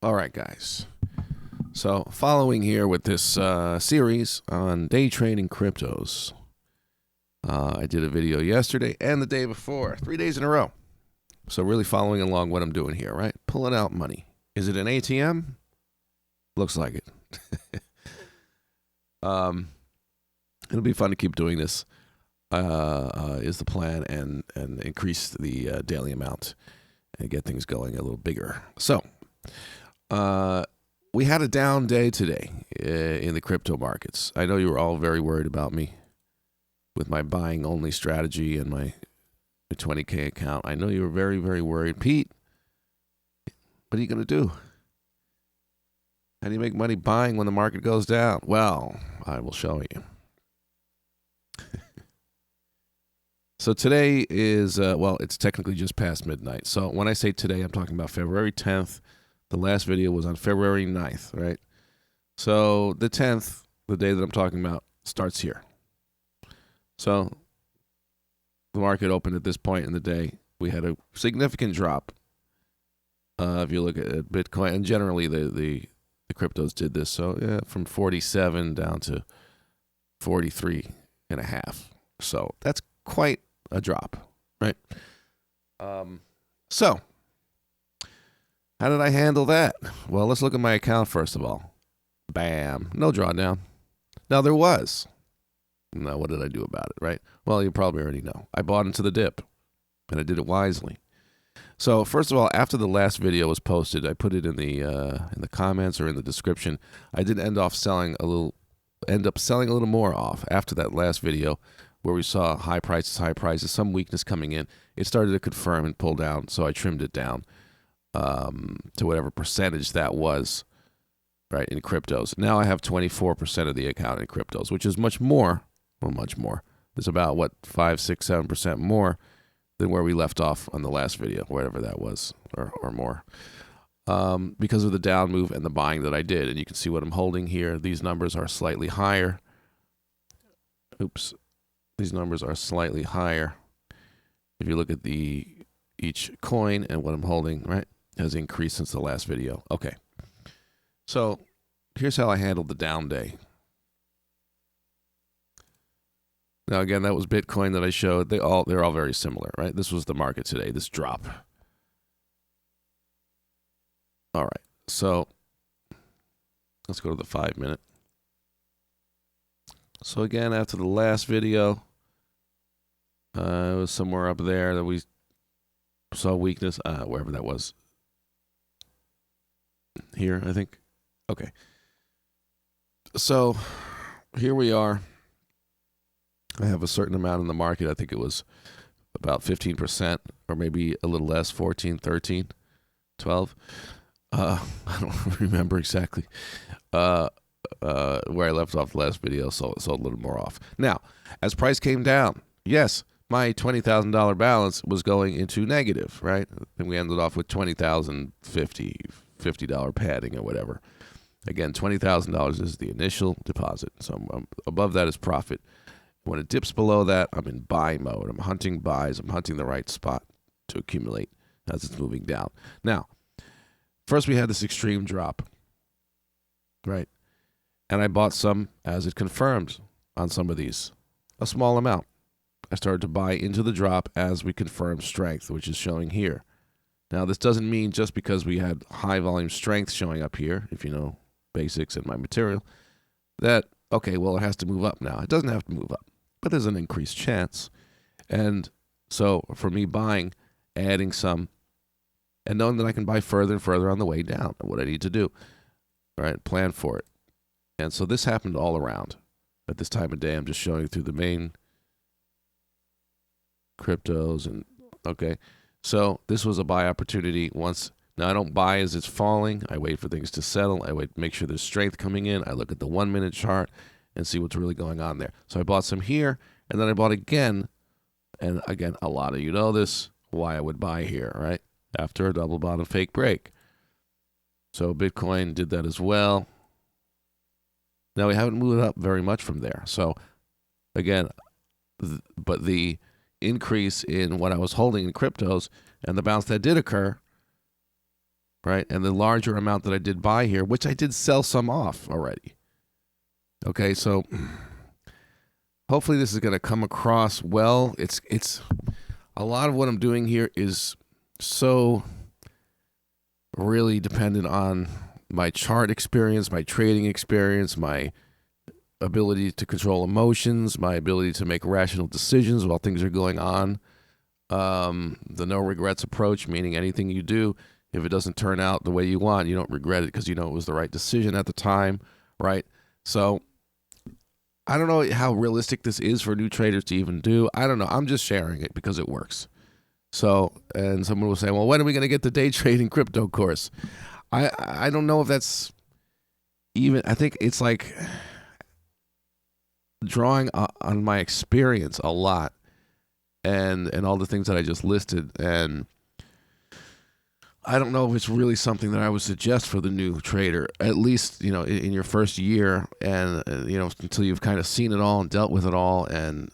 All right, guys. So, following here with this series on day trading cryptos, I did a video yesterday and the day before, 3 days in a row. So, really following along what I'm doing here, right? Pulling out money. Is it an ATM? Looks like it. It'll be fun to keep doing this. Is the plan and increase the daily amount and get things going a little bigger. So, we had a down day today in the crypto markets. I know you were all very worried about me with my buying only strategy and my 20K account. I know you were very, very worried. Pete, what are you going to do? How do you make money buying when the market goes down? Well, I will show you. So today is, it's technically just past midnight. So when I say today, I'm talking about February 10th. The last video was on February 9th, right? So the 10th, the day that I'm talking about, starts here. So the market opened at this point in the day. We had a significant drop. If you look at Bitcoin, and generally the cryptos did this. So yeah, from 47 down to 43 and a half. So that's quite a drop, right? So how did I handle that? Well, let's look at my account first of all. Bam, no drawdown. Now there was. Now what did I do about it, right? Well, you probably already know. I bought into the dip, and I did it wisely. So first of all, after the last video was posted, I put it in the comments or in the description. I did end up selling a little more off after that last video, where we saw high prices, some weakness coming in. It started to confirm and pull down, so I trimmed it down to whatever percentage that was, right, in cryptos. Now I have 24% of the account in cryptos, which is much more. Well, much more. It's about, 5, 6, 7% more than where we left off on the last video, whatever that was, or more. Because of the down move and the buying that I did. And you can see what I'm holding here. These numbers are slightly higher. Oops. These numbers are slightly higher. If you look at each coin and what I'm holding, right, has increased since the last video. Okay. So here's how I handled the down day. Now again, that was Bitcoin that I showed. They're all very similar, right? This was the market today, this drop. All right. So let's go to the 5-minute. So again, after the last video, it was somewhere up there that we saw weakness, wherever that was. Here, I think. Okay. So here we are. I have a certain amount in the market. I think it was about 15%, or maybe a little less, 14, 13, 12. I don't remember exactly. Where I left off the last video, so a little more off. Now, as price came down, yes, my $20,000 balance was going into negative, right? And we ended off with $20,050 padding or whatever. Again, $20,000 is the initial deposit, so above that is profit. When it dips below that, I'm in buy mode. I'm hunting buys. I'm hunting the right spot to accumulate as it's moving down. Now, first we had this extreme drop, right? And I bought some as it confirmed on some of these, a small amount. I started to buy into the drop as we confirmed strength, which is showing here. Now, this doesn't mean just because we had high volume strength showing up here, if you know basics in my material, that, okay, well, it has to move up now. It doesn't have to move up, but there's an increased chance. And so for me buying, adding some, and knowing that I can buy further and further on the way down, what I need to do, all right, plan for it. And so this happened all around at this time of day. I'm just showing you through the main cryptos. And okay, so this was a buy opportunity. Now I don't buy as it's falling. I wait for things to settle. I wait, make sure there's strength coming in. I look at the 1-minute chart and see what's really going on there. So I bought some here, and then I bought again. And again, a lot of you know this, why I would buy here, right? After a double bottom fake break. So Bitcoin did that as well. Now we haven't moved up very much from there. So again, but the increase in what I was holding in cryptos and the bounce that did occur right? And the larger amount that I did buy here, which I did sell some off already. Okay, so hopefully this is going to come across well. It's a lot of what I'm doing here is so really dependent on my chart experience, my trading experience, my ability to control emotions, my ability to make rational decisions while things are going on. The no regrets approach, meaning anything you do, if it doesn't turn out the way you want, you don't regret it because you know it was the right decision at the time, right? So I don't know how realistic this is for new traders to even do. I don't know. I'm just sharing it because it works. So, and someone will say, well, when are we going to get the day trading crypto course? I don't know if that's even, I think it's like drawing on my experience a lot and all the things that I just listed. And I don't know if it's really something that I would suggest for the new trader, at least, in your first year and, until you've kind of seen it all and dealt with it all. And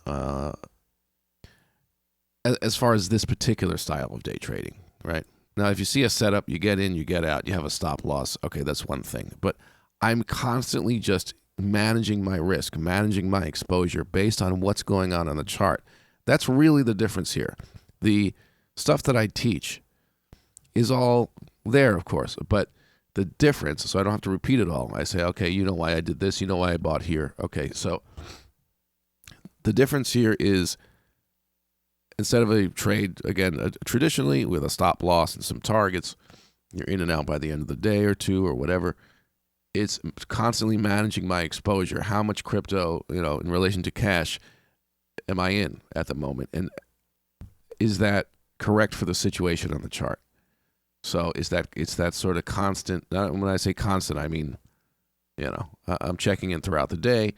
as far as this particular style of day trading, right? Now, if you see a setup, you get in, you get out, you have a stop loss. Okay, that's one thing. But I'm constantly just managing my risk, managing my exposure based on what's going on the chart. That's really the difference here. The stuff that I teach is all there, of course, but the difference, so I don't have to repeat it all. I say, okay, you know why I did this, you know why I bought here. Okay, so the difference here is instead of a trade, again, traditionally with a stop loss and some targets, you're in and out by the end of the day or two or whatever. It's constantly managing my exposure. How much crypto, in relation to cash, am I in at the moment? And is that correct for the situation on the chart? So it's that sort of constant. When I say constant, I mean, I'm checking in throughout the day.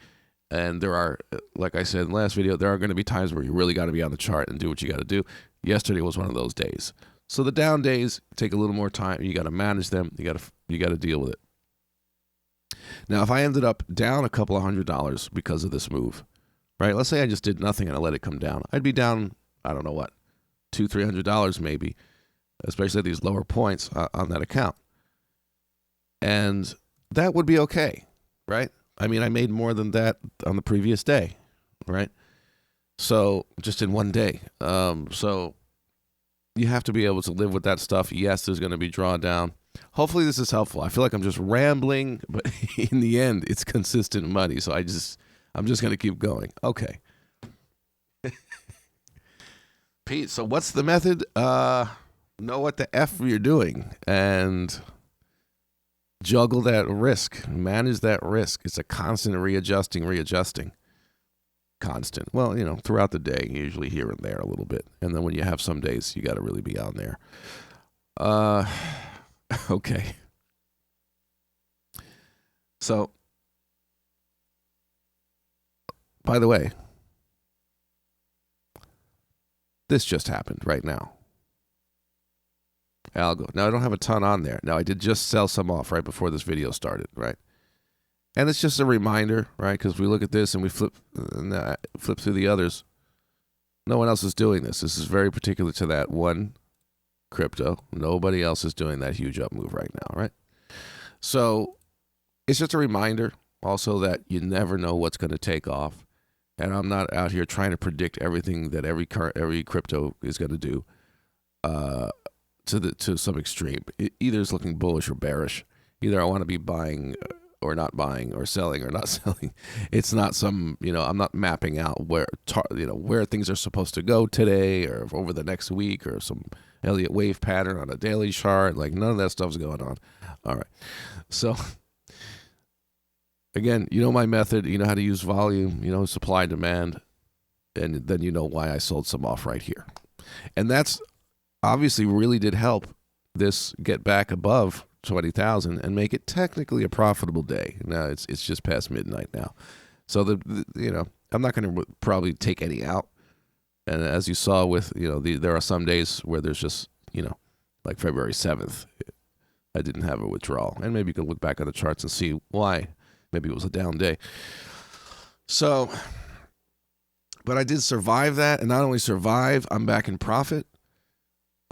And there are, like I said in the last video, there are going to be times where you really got to be on the chart and do what you got to do. Yesterday was one of those days. So the down days take a little more time. You got to manage them. You got to deal with it. Now, if I ended up down a couple of $100 because of this move, right? Let's say I just did nothing and I let it come down. I'd be down, I don't know what, $200-$300 maybe, especially at these lower points on that account. And that would be okay, right? I mean, I made more than that on the previous day, right? So just in one day. So you have to be able to live with that stuff. Yes, there's going to be drawdown. Hopefully this is helpful. I feel like I'm just rambling, but in the end, it's consistent money. So I'm just going to keep going. Okay. Pete, so what's the method? Know what the F you're doing and juggle that risk, manage that risk. It's a constant readjusting. Constant. Well, throughout the day, usually here and there a little bit. And then when you have some days, you got to really be on there. Okay. So, by the way, this just happened right now. Algo. Now, I don't have a ton on there. Now, I did just sell some off right before this video started, right? And it's just a reminder, right? Because we look at this and we flip through the others. No one else is doing this. This is very particular to that one crypto. Nobody else is doing that huge up move right now, right? So it's just a reminder also that you never know what's going to take off. And I'm not out here trying to predict everything that every crypto is going to do. To some extreme. Either it's looking bullish or bearish. Either I want to be buying or not buying, or selling or not selling. It's not some, I'm not mapping out where things are supposed to go today or over the next week or some Elliott wave pattern on a daily chart. Like none of that stuff's going on. All right. So again, my method, how to use volume, supply and demand, and then why I sold some off right here. And that's obviously really did help this get back above 20,000 and make it technically a profitable day. Now it's just past midnight now. So I'm not going to probably take any out. And as you saw with, there are some days where there's just, like February 7th, I didn't have a withdrawal. And maybe you can look back on the charts and see why. Maybe it was a down day. So, but I did survive that. And not only survive, I'm back in profit.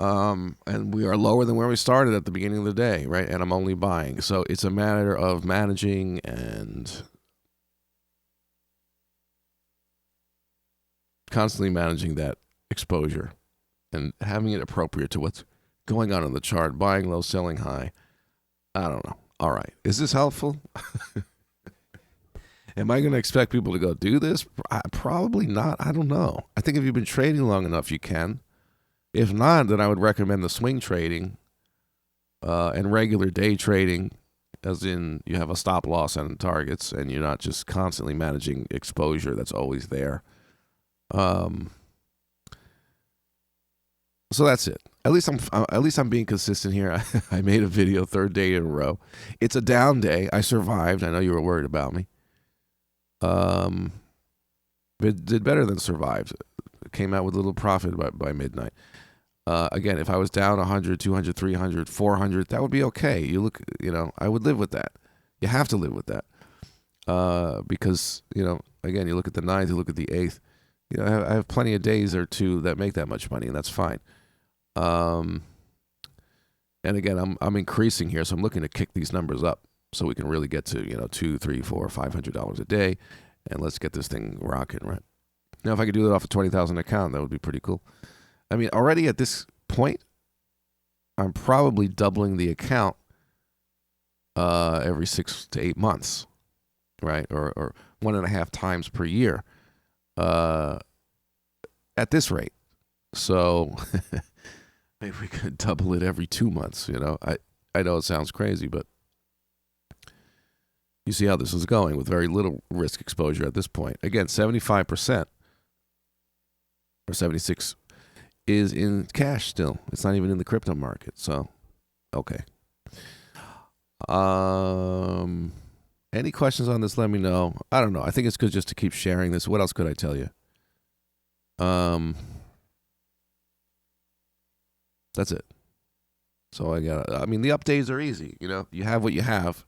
And we are lower than where we started at the beginning of the day, right? And I'm only buying. So it's a matter of managing and constantly managing that exposure and having it appropriate to what's going on in the chart, buying low, selling high. I don't know. All right. Is this helpful? Am I going to expect people to go do this? Probably not. I don't know. I think if you've been trading long enough, you can. If not, then I would recommend the swing trading and regular day trading, as in you have a stop loss and targets, and you're not just constantly managing exposure that's always there. So that's it. At least I'm being consistent here. I made a video third day in a row. It's a down day. I survived. I know you were worried about me. It did better than survived. It came out with a little profit by midnight. Again, if I was down 100, 200, 300, 400, that would be okay. I would live with that. You have to live with that. Because, again, you look at the 9th, you look at the 8th. I have plenty of days or two that make that much money, and that's fine. And again, I'm increasing here, so I'm looking to kick these numbers up so we can really get to, $200, $300, $400, $500 a day, and let's get this thing rocking, right? Now, if I could do that off a 20,000 account, that would be pretty cool. I mean, already at this point, I'm probably doubling the account every 6 to 8 months, right? Or 1.5 times per year at this rate. So maybe we could double it every 2 months, I know it sounds crazy, but you see how this is going with very little risk exposure at this point. Again, 75% or 76 is in cash still. It's not even in the crypto market. So, okay. Any questions on this, let me know. I don't know. I think it's good just to keep sharing this. What else could I tell you? That's it. So the updates are easy. You have what you have.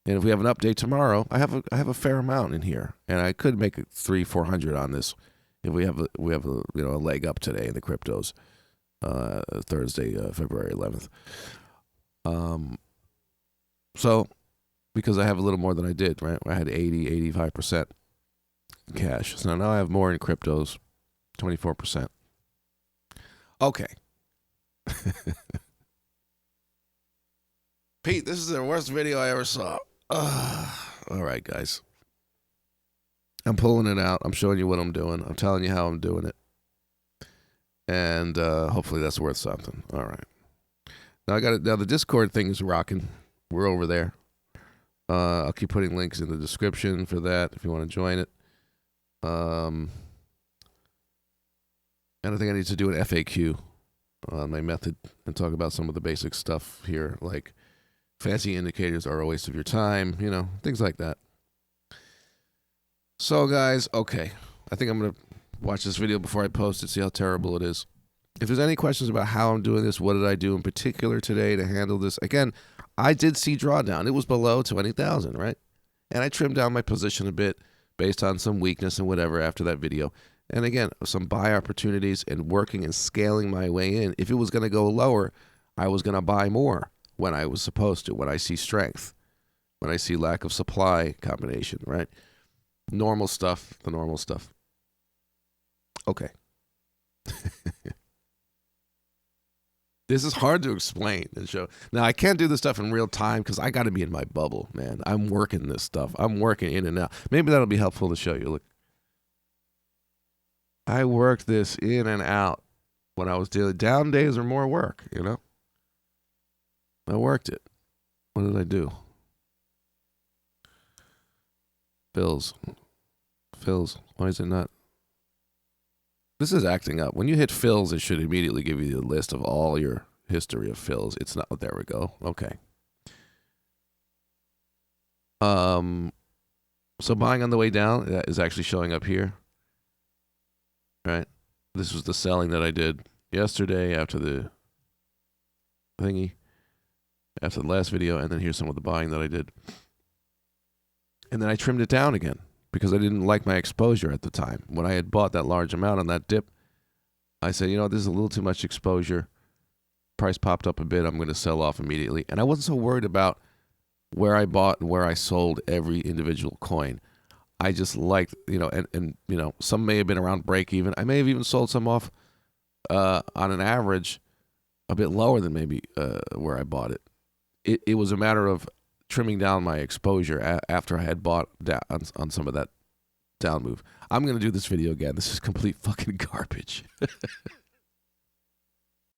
And if we have an update tomorrow, I have a fair amount in here, and I could make it 300-400 on this if we have a leg up today in the cryptos, Thursday, February 11th. So because I have a little more than I did, right? I had 85% cash. So now I have more in cryptos, 24%. Okay. Pete, this is the worst video I ever saw. All right, guys. I'm pulling it out. I'm showing you what I'm doing. I'm telling you how I'm doing it. And hopefully that's worth something. All right. Now the Discord thing is rocking. We're over there. I'll keep putting links in the description for that if you want to join it. And I think I need to do an FAQ on my method and talk about some of the basic stuff here, like fancy indicators are a waste of your time, things like that. So, guys, okay. I think I'm going to watch this video before I post it, see how terrible it is. If there's any questions about how I'm doing this, what did I do in particular today to handle this? Again, I did see drawdown. It was below 20,000, right? And I trimmed down my position a bit based on some weakness and whatever after that video. And again, some buy opportunities and working and scaling my way in. If it was going to go lower, I was going to buy more when I was supposed to, when I see strength, when I see lack of supply combination, right? The normal stuff. Okay. This is hard to explain and show. Now, I can't do this stuff in real time because I got to be in my bubble, man. I'm working this stuff. I'm working in and out. Maybe that'll be helpful to show you. Look. I worked this in and out when I was dealing. Down days are more work, I worked it. What did I do? Fills. Why is it not? This is acting up. When you hit fills, it should immediately give you the list of all your history of fills. It's not. There we go. Okay. So buying on the way down is actually showing up here. Right? This was the selling that I did yesterday after the thingy, after the last video, and then here's some of the buying that I did. And then I trimmed it down again because I didn't like my exposure at the time. When I had bought that large amount on that dip, I said, you know, this is a little too much exposure. Price popped up a bit. I'm going to sell off immediately. And I wasn't so worried about where I bought and where I sold every individual coin. I just liked, and some may have been around break even. I may have even sold some off on an average a bit lower than maybe where I bought it. It was a matter of trimming down my exposure after I had bought down on some of that down move. I'm going to do this video again. This is complete fucking garbage.